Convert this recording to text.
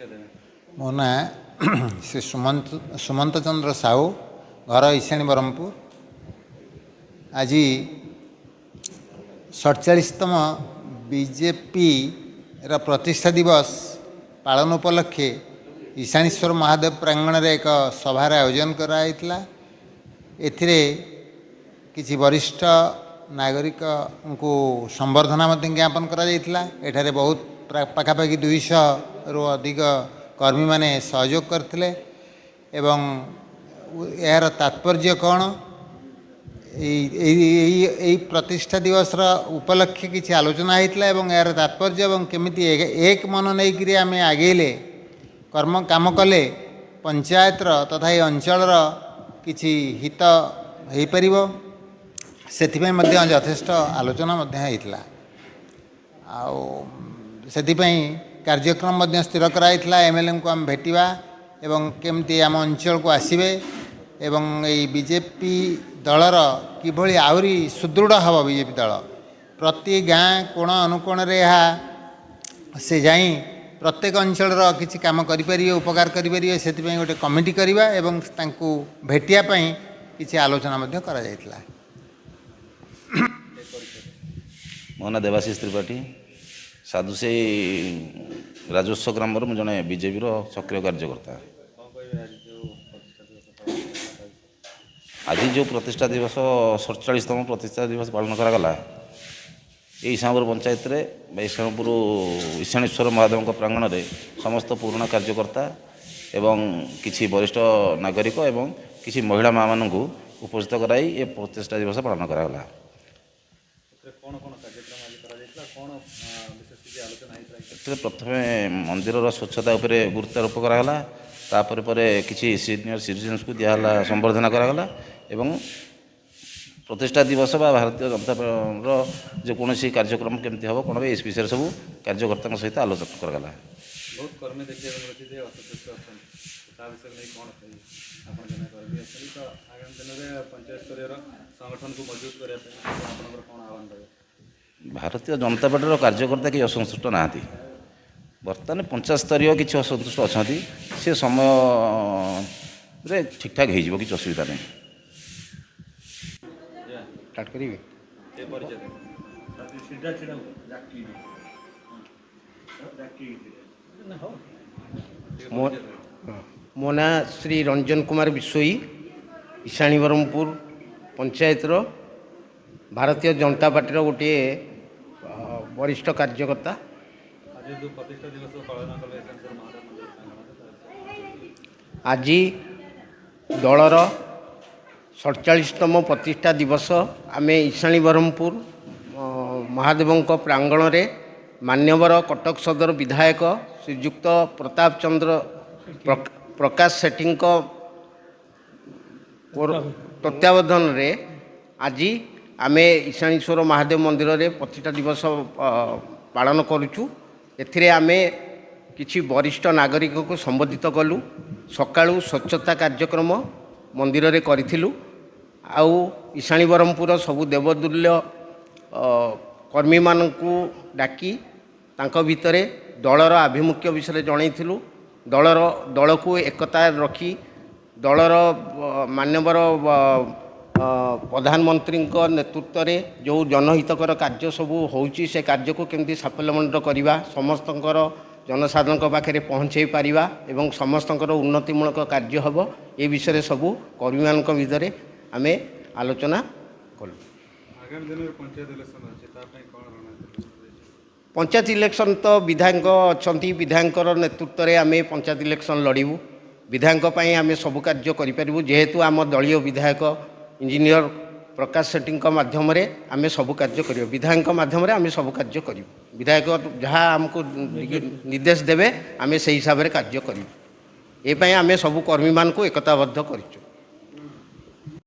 मो ना श्री सुमंत चंद्र साहू घर ईशाणी ब्रह्मपुर। आज 47तम बीजेपी प्रतिष्ठा दिवस पालन उपलक्षे ईशाणेश्वर महादेव प्रांगण में एक सभार आयोजन कराइला। एथिरे किछि वरिष्ठ नागरिक को संबर्धना ज्ञापन करा। एठारे बहुत पाखापाखि 200 रु अधिक कर्मी माने सहयोग करथिले एवं यार तात्पर्य कौन यही प्रतिष्ठा दिवस उपलक्षे किसी आलोचना होता एवं यार तात्पर्य एवं केमिति एक मन नहीं करी आम आगेले कर्म काम कले पंचायतर तथा ये अंचल किछि हित हो पार से यथेष्ट आलोचना होता। कार्यक्रम स्थिर कराइला एमएलए को आम भेटा एवं केमती आम अंचल को आसबे एवं यही बीजेपी दलर किभली आहरी सुदृढ़ हम बीजेपी दल प्रति गाँ कोण अनुकोण से जाई प्रत्येक अंचल किसी काम करें उपकार करें से गोटे कमिटी करवा एवं तांकु भेटियापाई किसी आलोचना करा जायतिला। मो ना देवाशीष त्रिपाठी साधु से राजस्व ग्राम जड़े बीजेपी सक्रिय कार्यकर्ता। आज जो प्रतिष्ठा दिवस 47तम प्रतिष्ठा दिवस पालन करागला ये ईशानपुर पंचायत रे ईशानेश्वर महादेव प्रांगण में समस्त पुराना कार्यकर्ता एवं किसी वरिष्ठ नागरिक एवं किसी महिला माँ मान उपस्थित कराई ये प्रतिष्ठा दिवस पालन करागला। प्रथम मंदिर स्वच्छता उपर गुरुत्वारोप करागला। तापर पर किसी सीनियर सिटीजन्स को दिहला संबर्धना करागला एवं प्रतिष्ठा दिवस बा भारतीय जनता जेकोसी कार्यक्रम केमती हम कौन इस विषय सब कार्यकर्ता सहित आलोचना करागला। बहुत कर्मी देखिए आगामी दिन में पंचायत स्तर संगठन को मजबूत करने कौन आह्वान रहे? भारतीय जनता पार्टी कार्यकर्ता कि असंतुष्ट ना बर्तमान पंचायत स्तरीय किसी असंतुष्ट अच्छा से समय ठीक ठाक हो कि असुविधा नहीं। मो ना श्री रंजन कुमार बिश्नोई ईशाणी ब्रह्मपुर पंचायत भारतीय जनता पार्टी गोटे वरिष्ठ कार्यकर्ता। आज दलर 47तम प्रतिष्ठा दिवस आम ईशाणी ब्रह्मपुर महादेव प्रांगण में मान्यवर कटक सदर विधायक श्रीयुक्त प्रताप चंद्र प्रकाश सेठी तत्वावधान रे आज आम ईशानेश्वर महादेव मंदिर में प्रतिष्ठा दिवस पालन करुचु। एथिरे आमे किछि वरिष्ठ नागरिक को संबोधित कलु। सकाळु स्वच्छता कार्यक्रम मंदिर रे करिथिलु। आउ ईशाणी ब्रह्मपुर सबु देवदुल्य कर्मी मानकु डाकी तांको भितरे दलर आभिमुख्य विषय जनइथिलु। दल को एकता रखी दलर मान्यवर प्रधानमंत्री नेतृत्व में जो जनहितकर कार्य सब होउची से कार्य को केमती साफल्यमंडित करवा समस्तंकर जनसाधारण पाखे पहुँचे पारिबा एवं समस्तंकर उन्नतिमूलक कार्य हम ये विषय सब कर्मी मान भितर आम आलोचना कलु। पंचायत इलेक्शन तो विधायक अच्छा विधायकर नेतृत्व में आम पंचायत इलेक्शन लड़ू। विधायक आम सब कार्य करूँ जेहेतु आम दलीय विधायक इंजीनियर प्रकाश सेठी माध्यम आम सब कार्य कर विधायक माध्यम आम सब कार्य कर विधायक जहाँ आमको निर्देश देवे आम से हिसाब से कार्य करूँ। ये आम सब कर्मी मान को एकताबद्ध कर।